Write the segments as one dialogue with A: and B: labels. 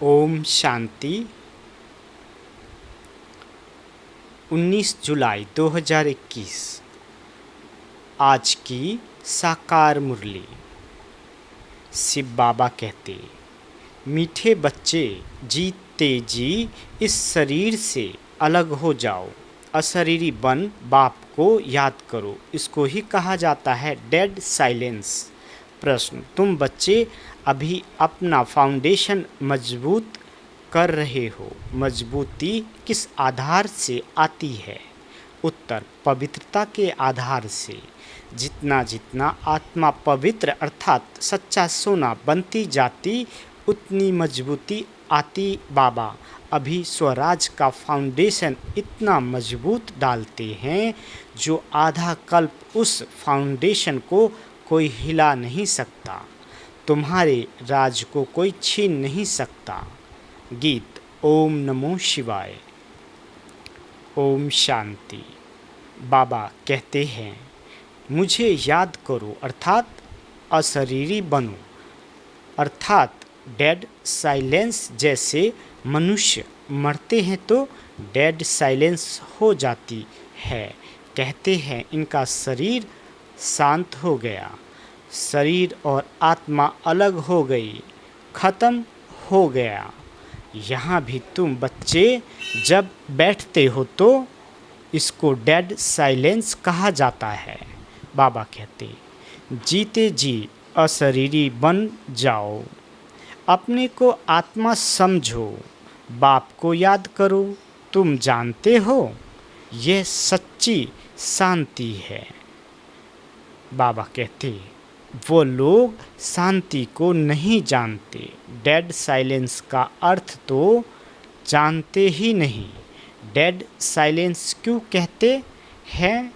A: ओम शांति। 19 जुलाई 2021 आज की साकार मुरली। शिव बाबा कहते, मीठे बच्चे जीते जी इस शरीर से अलग हो जाओ, अशरीरी बन बाप को याद करो। इसको ही कहा जाता है डेड साइलेंस। प्रश्न, तुम बच्चे अभी अपना फाउंडेशन मजबूत कर रहे हो। मजबूती किस आधार से आती है? उत्तर, पवित्रता के आधार से। जितना जितना आत्मा पवित्र अर्थात सच्चा सोना बनती जाती उतनी मजबूती आती। बाबा अभी स्वराज का फाउंडेशन इतना मजबूत डालते हैं जो आधा कल्प उस फाउंडेशन को कोई हिला नहीं सकता। तुम्हारे राज को कोई छीन नहीं सकता। गीत। ओम नमो शिवाय। ओम शांति। बाबा कहते हैं, मुझे याद करो अर्थात अशरीरी बनो, अर्थात डेड साइलेंस। जैसे मनुष्य मरते हैं तो डेड साइलेंस हो जाती है। कहते हैं इनका शरीर शांत हो गया, शरीर और आत्मा अलग हो गई, खत्म हो गया। यहाँ भी तुम बच्चे जब बैठते हो तो इसको डेड साइलेंस कहा जाता है। बाबा कहते, जीते जी अशरीरी बन जाओ, अपने को आत्मा समझो, बाप को याद करो। तुम जानते हो यह सच्ची शांति है। बाबा कहते, वो लोग शांति को नहीं जानते। डेड साइलेंस का अर्थ तो जानते ही नहीं। डेड साइलेंस क्यों कहते हैं?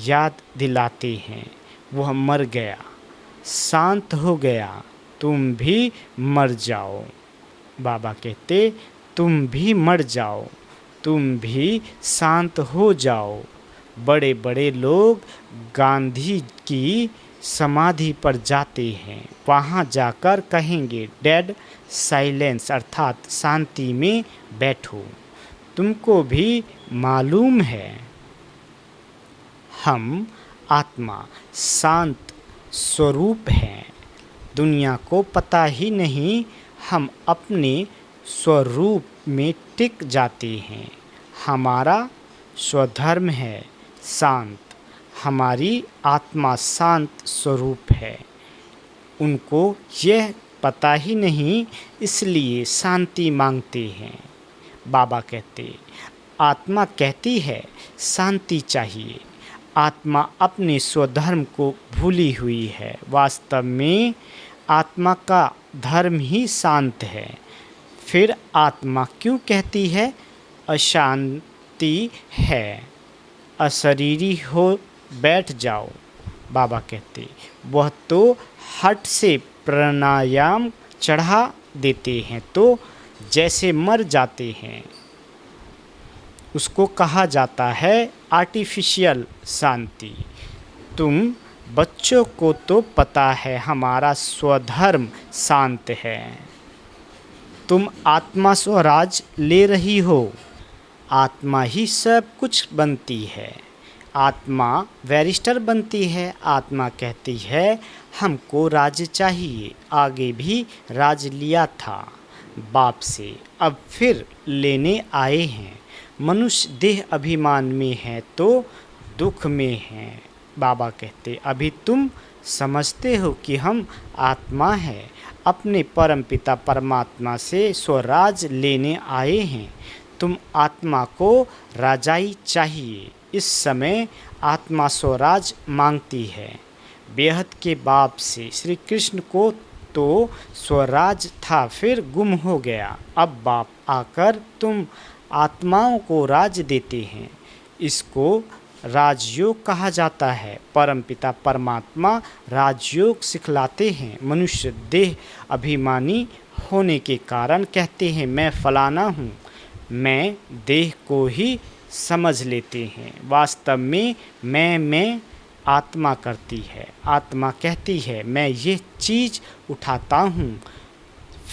A: याद दिलाते हैं वह मर गया, शांत हो गया, तुम भी मर जाओ। बाबा कहते, तुम भी मर जाओ, तुम भी शांत हो जाओ। बड़े बड़े लोग गांधी की समाधि पर जाते हैं, वहाँ जाकर कहेंगे डेड साइलेंस अर्थात शांति में बैठो। तुमको भी मालूम है हम आत्मा शांत स्वरूप हैं। दुनिया को पता ही नहीं हम अपने स्वरूप में टिक जाते हैं। हमारा स्वधर्म है शांत, हमारी आत्मा शांत स्वरूप है। उनको यह पता ही नहीं, इसलिए शांति मांगते हैं। बाबा कहते, आत्मा कहती है शांति चाहिए। आत्मा अपने स्वधर्म को भूली हुई है। वास्तव में आत्मा का धर्म ही शांत है। फिर आत्मा क्यों कहती है अशांति है? अशरीरी हो बैठ जाओ। बाबा कहते, वह तो हट से प्राणायाम चढ़ा देते हैं तो जैसे मर जाते हैं। उसको कहा जाता है आर्टिफिशियल शांति। तुम बच्चों को तो पता है हमारा स्वधर्म शांत है। तुम आत्मा स्वराज ले रही हो, आत्मा ही सब कुछ बनती है। आत्मा बैरिस्टर बनती है। आत्मा कहती है हमको राज चाहिए। आगे भी राज लिया था बाप से, अब फिर लेने आए हैं। मनुष्य देह अभिमान में है तो दुख में है। बाबा कहते, अभी तुम समझते हो कि हम आत्मा है, अपने परमपिता परमात्मा से स्वराज लेने आए हैं। तुम आत्मा को राजाई चाहिए। इस समय आत्मा स्वराज मांगती है। बेहद के बाप से श्री कृष्ण को तो स्वराज था, फिर गुम हो गया। अब बाप आकर तुम आत्माओं को राज देते हैं। इसको राजयोग कहा जाता है। परमपिता परमात्मा राजयोग सिखलाते हैं। मनुष्य देह अभिमानी होने के कारण कहते हैं मैं फलाना हूँ, मैं देह को ही समझ लेते हैं। वास्तव में मैं आत्मा करती है। आत्मा कहती है मैं ये चीज़ उठाता हूँ,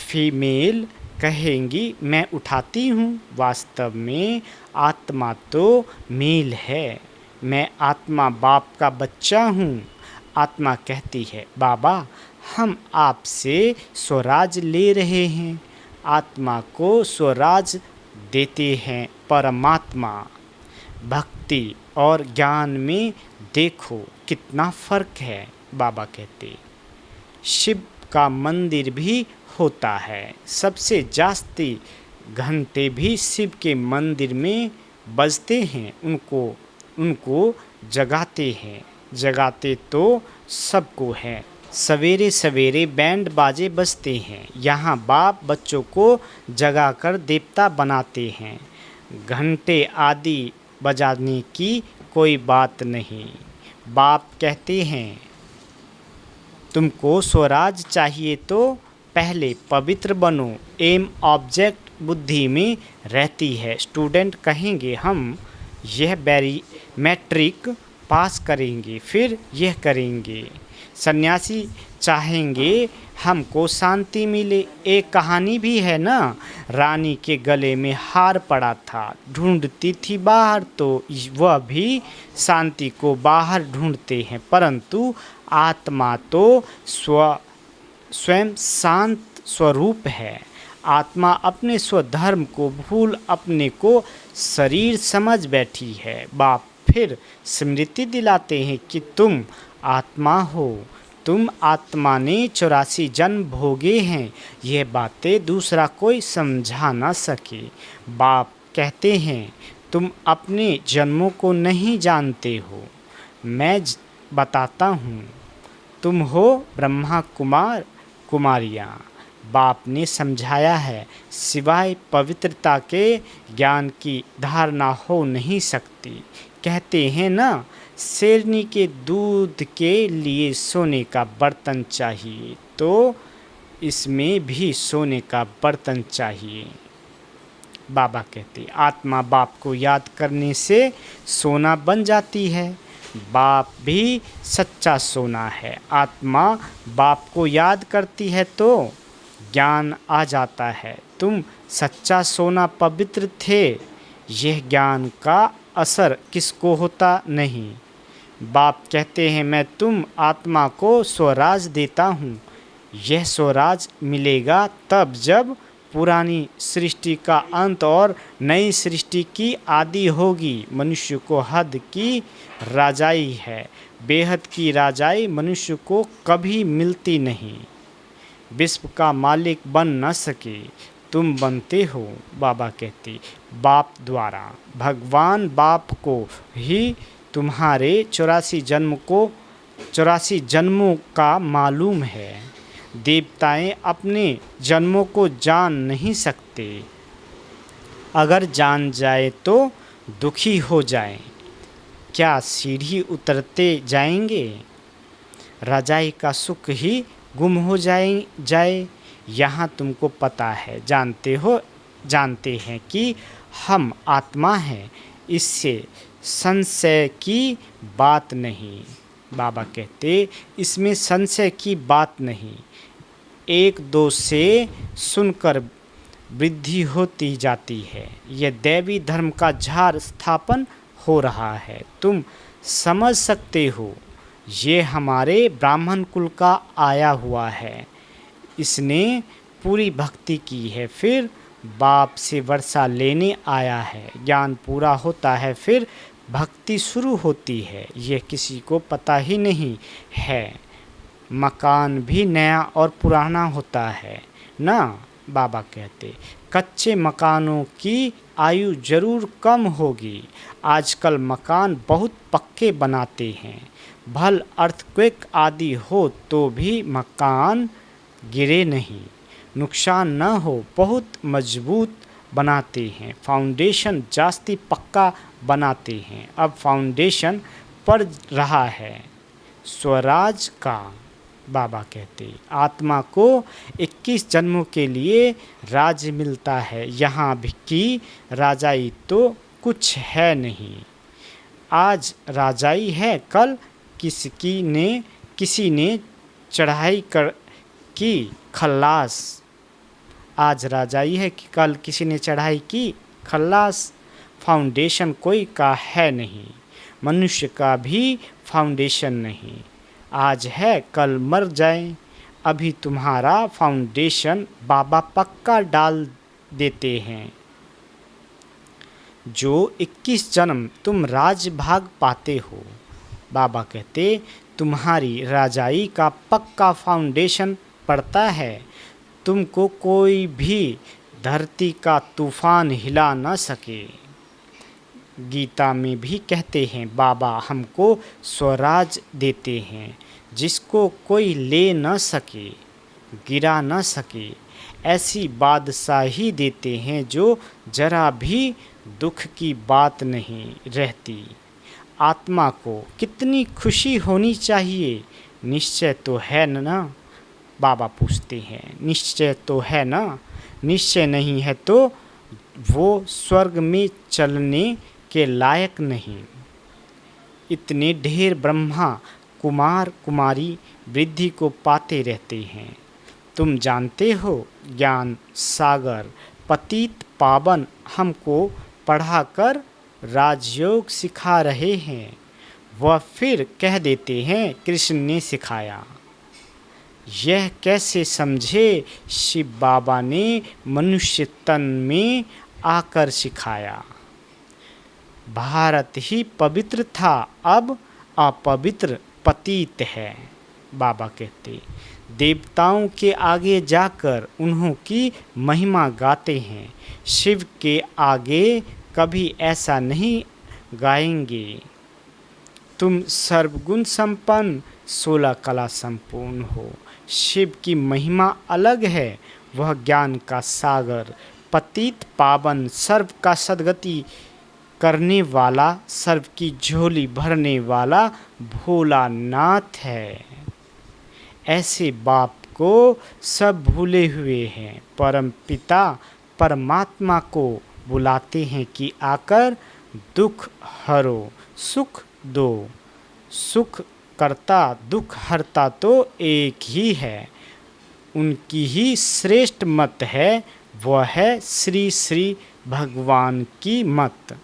A: फीमेल कहेंगी मैं उठाती हूँ। वास्तव में आत्मा तो मेल है। मैं आत्मा बाप का बच्चा हूँ। आत्मा कहती है बाबा हम आपसे स्वराज ले रहे हैं। आत्मा को स्वराज देते हैं परमात्मा। भक्ति और ज्ञान में देखो कितना फ़र्क है। बाबा कहते शिव का मंदिर भी होता है। सबसे जास्ती घंटे भी शिव के मंदिर में बजते हैं। उनको जगाते तो सबको है। सवेरे सवेरे बैंड बाजे बजते हैं। यहाँ बाप बच्चों को जगाकर देवता बनाते हैं। घंटे आदि बजाने की कोई बात नहीं। बाप कहते हैं तुमको स्वराज चाहिए तो पहले पवित्र बनो। एम ऑब्जेक्ट बुद्धि में रहती है। स्टूडेंट कहेंगे हम यह मैट्रिक पास करेंगे फिर यह करेंगे। सन्यासी चाहेंगे हमको शांति मिले। एक कहानी भी है ना, रानी के गले में हार पड़ा था, ढूंढती थी बाहर, तो वह भी शांति को बाहर ढूंढते हैं। परंतु आत्मा तो स्वयं शांत स्वरूप है। आत्मा अपने स्वधर्म को भूल अपने को शरीर समझ बैठी है। बाप फिर स्मृति दिलाते हैं कि तुम आत्मा हो। तुम आत्मा ने 84 जन्म भोगे हैं। ये बातें दूसरा कोई समझा ना सके। बाप कहते हैं तुम अपने जन्मों को नहीं जानते हो। मैं बताता हूँ। तुम हो ब्रह्मा कुमारियाँ। बाप ने समझाया है सिवाय पवित्रता के ज्ञान की धारणा हो नहीं सकती। कहते हैं ना शेरनी के दूध के लिए सोने का बर्तन चाहिए, तो इसमें भी सोने का बर्तन चाहिए। बाबा कहते आत्मा बाप को याद करने से सोना बन जाती है। बाप भी सच्चा सोना है। आत्मा बाप को याद करती है तो ज्ञान आ जाता है। तुम सच्चा सोना पवित्र थे। यह ज्ञान का असर किसको होता नहीं। बाप कहते हैं मैं तुम आत्मा को स्वराज देता हूँ। यह स्वराज मिलेगा तब जब पुरानी सृष्टि का अंत और नई सृष्टि की आदि होगी। मनुष्य को हद की राजाई है। बेहद की राजाई मनुष्य को कभी मिलती नहीं। विश्व का मालिक बन न सके, तुम बनते हो। बाबा कहते बाप द्वारा भगवान बाप को ही तुम्हारे 84 जन्मों का मालूम है। देवताएं अपने जन्मों को जान नहीं सकते। अगर जान जाए तो दुखी हो जाए। क्या सीढ़ी उतरते जाएंगे? रजाई का सुख ही गुम हो जाए। यहाँ तुमको पता है, जानते हैं कि हम आत्मा हैं। इससे संशय की बात नहीं। बाबा कहते इसमें संशय की बात नहीं। एक दो से सुनकर वृद्धि होती जाती है। यह दैवी धर्म का झार स्थापन हो रहा है। तुम समझ सकते हो ये हमारे ब्राह्मण कुल का आया हुआ है। इसने पूरी भक्ति की है, फिर बाप से वर्षा लेने आया है। ज्ञान पूरा होता है, फिर भक्ति शुरू होती है। यह किसी को पता ही नहीं है। मकान भी नया और पुराना होता है ना। बाबा कहते कच्चे मकानों की आयु जरूर कम होगी। आजकल मकान बहुत पक्के बनाते हैं। भल अर्थक्वेक आदि हो तो भी मकान गिरे नहीं, नुकसान न हो, बहुत मजबूत बनाते हैं। फाउंडेशन जास्ती पक्का बनाते हैं। अब फाउंडेशन पड़ रहा है स्वराज का। बाबा कहते आत्मा को 21 जन्मों के लिए राज्य मिलता है। यहाँ भी की राजाई तो कुछ है नहीं। आज राजाई है, कल किसी ने चढ़ाई की खल्लास आज राजाई है कि कल किसी ने चढ़ाई की, खल्लास। फाउंडेशन कोई का है नहीं, मनुष्य का भी फाउंडेशन नहीं। आज है कल मर जाए, अभी तुम्हारा फाउंडेशन बाबा पक्का डाल देते हैं। जो 21 जन्म तुम राज भाग पाते हो, बाबा कहते तुम्हारी राजाई का पक्का फाउंडेशन पड़ता है। तुमको कोई भी धरती का तूफान हिला न सके। गीता में भी कहते हैं बाबा हमको स्वराज देते हैं, जिसको कोई ले न सके, गिरा न सके। ऐसी बादशाही देते हैं जो जरा भी दुख की बात नहीं रहती। आत्मा को कितनी खुशी होनी चाहिए, निश्चय तो है ना? बाबा पूछते हैं, निश्चय तो है ना? निश्चय नहीं है तो वो स्वर्ग में चलने के लायक नहीं। इतने ढेर ब्रह्मा कुमार कुमारी वृद्धि को पाते रहते हैं। तुम जानते हो ज्ञान सागर पतित पावन हमको पढ़ाकर राजयोग सिखा रहे हैं। वह फिर कह देते हैं कृष्ण ने सिखाया। यह कैसे समझे? शिव बाबा ने मनुष्य तन में आकर सिखाया। भारत ही पवित्र था, अब अपवित्र पतित है। बाबा कहते देवताओं के आगे जाकर उन्हों की महिमा गाते हैं, शिव के आगे कभी ऐसा नहीं गाएंगे। तुम सर्वगुण संपन्न 16 कला संपूर्ण हो। शिव की महिमा अलग है, वह ज्ञान का सागर पतित पावन सर्व का सद्गति करने वाला, सर्व की झोली भरने वाला भोलानाथ है। ऐसे बाप को सब भूले हुए हैं। परम पिता परमात्मा को बुलाते हैं कि आकर दुख हरो, सुख दो। सुख करता दुख हरता तो एक ही है, उनकी ही श्रेष्ठ मत है, वह है श्री श्री भगवान की मत,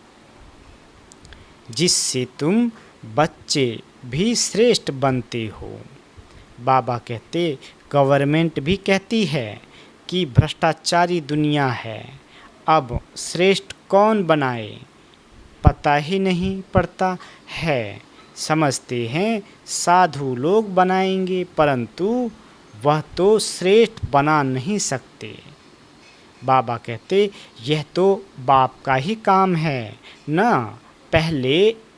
A: जिससे तुम बच्चे भी श्रेष्ठ बनते हो। बाबा कहते गवर्नमेंट भी कहती है कि भ्रष्टाचारी दुनिया है, अब श्रेष्ठ कौन बनाए पता ही नहीं पड़ता है। समझते हैं साधु लोग बनाएंगे, परंतु वह तो श्रेष्ठ बना नहीं सकते। बाबा कहते यह तो बाप का ही काम है ना। पहले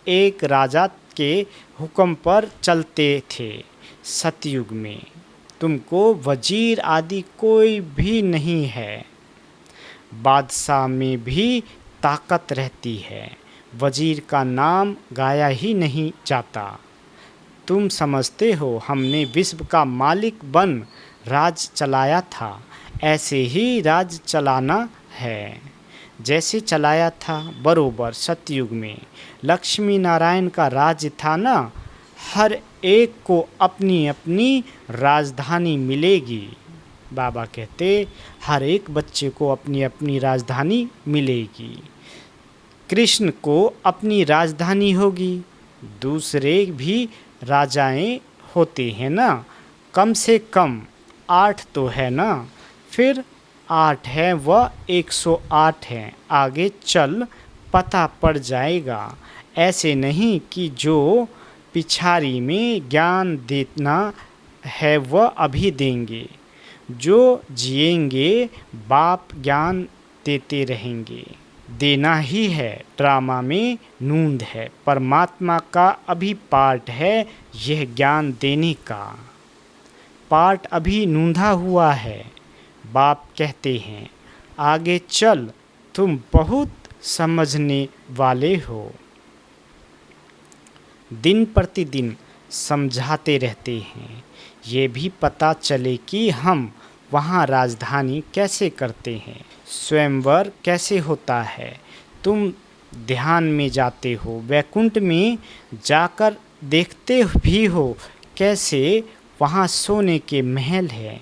A: एक राजा के हुक्म पर चलते थे सतयुग में। तुमको वजीर आदि कोई भी नहीं है, बादशाह में भी ताकत रहती है, वजीर का नाम गाया ही नहीं जाता। तुम समझते हो हमने विश्व का मालिक बन राज चलाया था, ऐसे ही राज चलाना है जैसे चलाया था बरोबर सतयुग में। लक्ष्मी नारायण का राज था ना। हर एक को अपनी अपनी राजधानी मिलेगी। बाबा कहते हर एक बच्चे को अपनी अपनी राजधानी मिलेगी। कृष्ण को अपनी राजधानी होगी, दूसरे भी राजाएं होते हैं ना, कम से कम 8 तो है ना। फिर 8 है वह 108 है, आगे चल पता पड़ जाएगा। ऐसे नहीं कि जो पिछाड़ी में ज्ञान देना है वह अभी देंगे, जो जिएंगे बाप ज्ञान देते रहेंगे। देना ही है, ड्रामा में नूंद है, परमात्मा का अभी पार्ट है यह ज्ञान देने का। पार्ट अभी नूंधा हुआ है। बाप कहते हैं आगे चल तुम बहुत समझने वाले हो। दिन प्रतिदिन समझाते रहते हैं, ये भी पता चले कि हम वहाँ राजधानी कैसे करते हैं, स्वयंवर कैसे होता है। तुम ध्यान में जाते हो, वैकुंठ में जाकर देखते भी हो कैसे वहाँ सोने के महल है।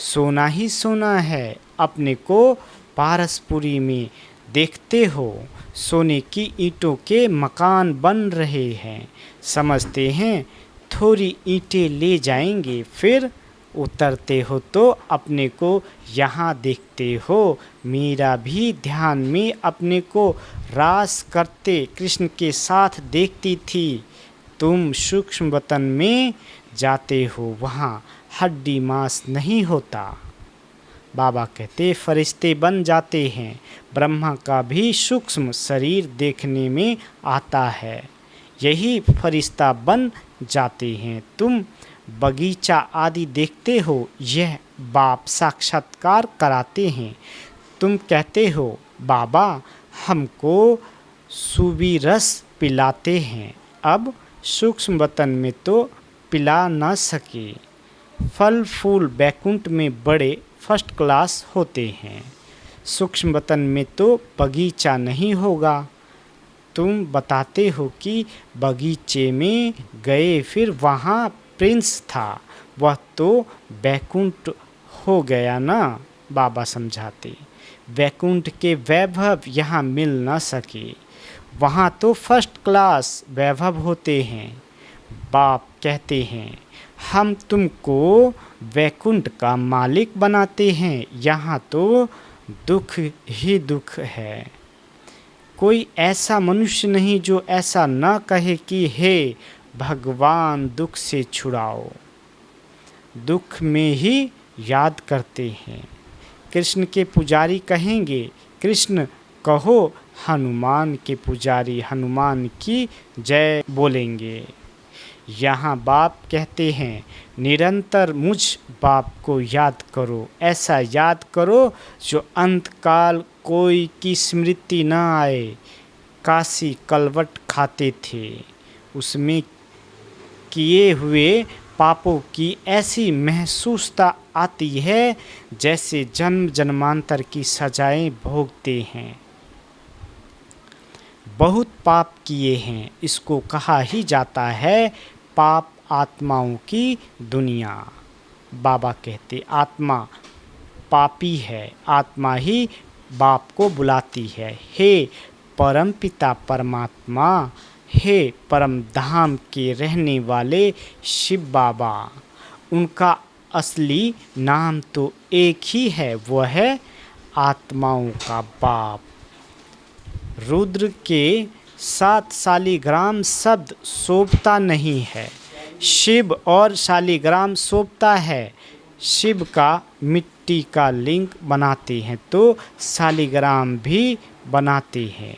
A: सोना ही सोना है, अपने को पारसपुरी में देखते हो, सोने की ईंटों के मकान बन रहे हैं। समझते हैं थोड़ी ईंटें ले जाएंगे, फिर उतरते हो तो अपने को यहाँ देखते हो। मीरा भी ध्यान में अपने को रास करते कृष्ण के साथ देखती थी। तुम सूक्ष्म वतन में जाते हो, वहाँ हड्डी मांस नहीं होता। बाबा कहते फरिश्ते बन जाते हैं। ब्रह्मा का भी सूक्ष्म शरीर देखने में आता है, यही फरिश्ता बन जाते हैं। तुम बगीचा आदि देखते हो, यह बाप साक्षात्कार कराते हैं। तुम कहते हो बाबा हमको सूबी रस पिलाते हैं, अब सूक्ष्म वतन में तो पिला न सके। फल फूल बैकुंठ में बड़े फर्स्ट क्लास होते हैं, सूक्ष्म वतन में तो बगीचा नहीं होगा। तुम बताते हो कि बगीचे में गए, फिर वहाँ प्रिंस था, वह तो बैकुंठ हो गया ना। बाबा समझाते बैकुंठ के वैभव यहाँ मिल न सके, वहाँ तो फर्स्ट क्लास वैभव होते हैं। बाप कहते हैं हम तुमको वैकुंठ का मालिक बनाते हैं, यहाँ तो दुख ही दुख है। कोई ऐसा मनुष्य नहीं जो ऐसा न कहे कि हे भगवान दुख से छुड़ाओ। दुख में ही याद करते हैं। कृष्ण के पुजारी कहेंगे कृष्ण कहो, हनुमान के पुजारी हनुमान की जय बोलेंगे। यहाँ बाप कहते हैं निरंतर मुझ बाप को याद करो, ऐसा याद करो जो अंतकाल कोई की स्मृति न आए। काशी कलवट खाते थे, उसमें किए हुए पापों की ऐसी महसूसता आती है जैसे जन्म जन्मांतर की सजाएं भोगते हैं। बहुत पाप किए हैं, इसको कहा ही जाता है पाप आत्माओं की दुनिया। बाबा कहते आत्मा पापी है, आत्मा ही बाप को बुलाती है। हे परम पिता परमात्मा, हे परम धाम के रहने वाले शिव बाबा। उनका असली नाम तो एक ही है, वह है आत्माओं का बाप। रुद्र के साथ शालिग्राम शब्द शोभता नहीं है, शिव और शालिग्राम शोभता है। शिव का मिट्टी का लिंग बनाते हैं तो शालिग्राम भी बनाते हैं।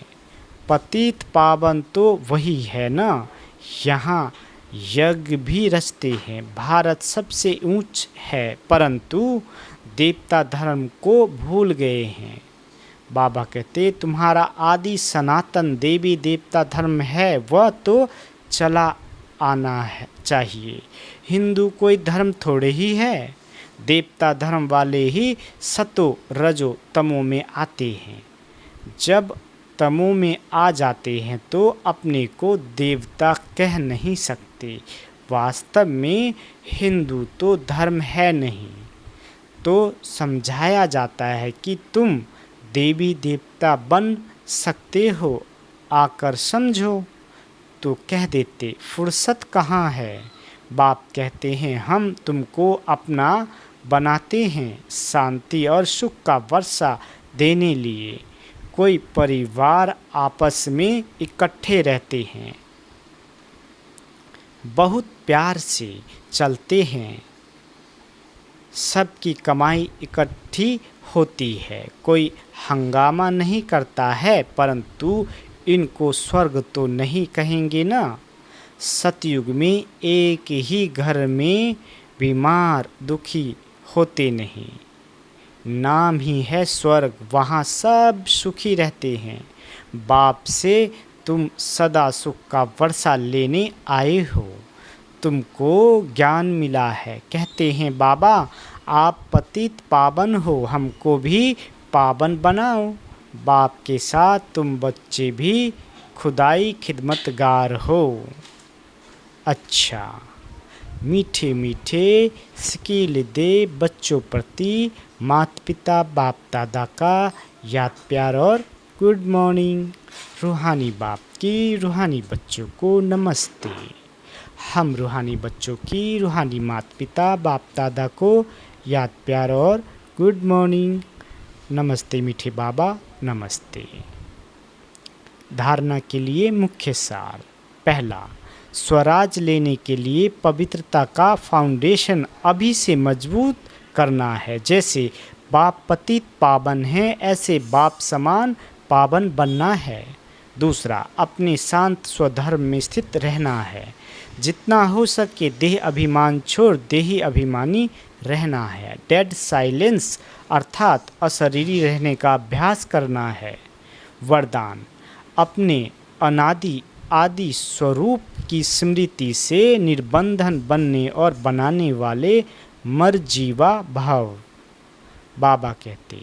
A: पतित पावन तो वही है ना। यहाँ यज्ञ भी रचते हैं। भारत सबसे ऊंच है, परंतु देवता धर्म को भूल गए हैं। बाबा कहते तुम्हारा आदि सनातन देवी देवता धर्म है, वह तो चला आना है चाहिए। हिंदू कोई धर्म थोड़े ही है, देवता धर्म वाले ही सतो रजो तमो में आते हैं। जब तमो में आ जाते हैं तो अपने को देवता कह नहीं सकते। वास्तव में हिंदू तो धर्म है नहीं। तो समझाया जाता है कि तुम देवी देवता बन सकते हो, आकर समझो। तो कह देते फुर्सत कहाँ है। बाप कहते हैं हम तुमको अपना बनाते हैं, शांति और सुख का वर्षा देने लिए। कोई परिवार आपस में इकट्ठे रहते हैं, बहुत प्यार से चलते हैं, सबकी कमाई इकट्ठी होती है। कोई हंगामा नहीं करता है, परंतु इनको स्वर्ग तो नहीं कहेंगे ना। सतयुग में एक ही घर में बीमार दुखी होते नहीं, नाम ही है स्वर्ग, वहाँ सब सुखी रहते हैं। बाप से तुम सदा सुख का वर्षा लेने आए हो, तुमको ज्ञान मिला है। कहते हैं बाबा आप पतित पावन हो, हमको भी पावन बनाओ। बाप के साथ तुम बच्चे भी खुदाई खिदमतगार हो। अच्छा, मीठे मीठे स्किल दे बच्चों प्रति माता पिता बाप दादा का याद प्यार और गुड मॉर्निंग। रूहानी बाप की रूहानी बच्चों को नमस्ते। हम रूहानी बच्चों की रूहानी माता पिता बाप दादा को याद प्यार और गुड मॉर्निंग। नमस्ते मीठे बाबा, नमस्ते। धारणा के लिए मुख्य सार। पहला, स्वराज लेने के लिए पवित्रता का फाउंडेशन अभी से मजबूत करना है। जैसे बाप पतित पावन है, ऐसे बाप समान पावन बनना है। दूसरा, अपने शांत स्वधर्म में स्थित रहना है। जितना हो सके देह अभिमान छोड़ देही अभिमानी रहना है। डेड साइलेंस अर्थात अशरीरी रहने का अभ्यास करना है। वरदान, अपने अनादि आदि स्वरूप की स्मृति से निर्बंधन बनने और बनाने वाले मरजीवा भाव। बाबा कहते,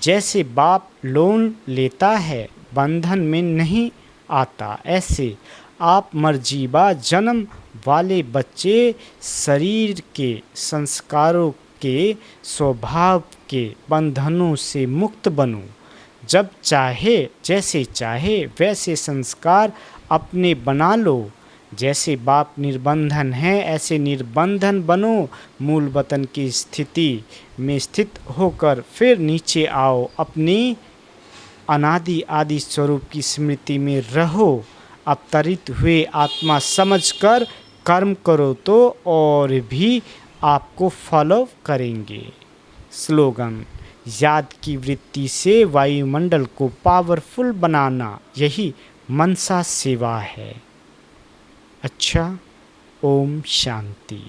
A: जैसे बाप लोन लेता है बंधन में नहीं आता, ऐसे आप मरजीवा जन्म वाले बच्चे शरीर के संस्कारों के स्वभाव के बंधनों से मुक्त बनो। जब चाहे जैसे चाहे वैसे संस्कार अपने बना लो। जैसे बाप निर्बंधन है ऐसे निर्बंधन बनो। मूल वतन की स्थिति में स्थित होकर फिर नीचे आओ। अपनी अनादि आदि स्वरूप की स्मृति में रहो। अवतरित हुए आत्मा समझकर कर्म करो तो और भी आपको फॉलो करेंगे। स्लोगन, याद की वृत्ति से वायुमंडल को पावरफुल बनाना यही मनसा सेवा है। अच्छा, ओम शांति।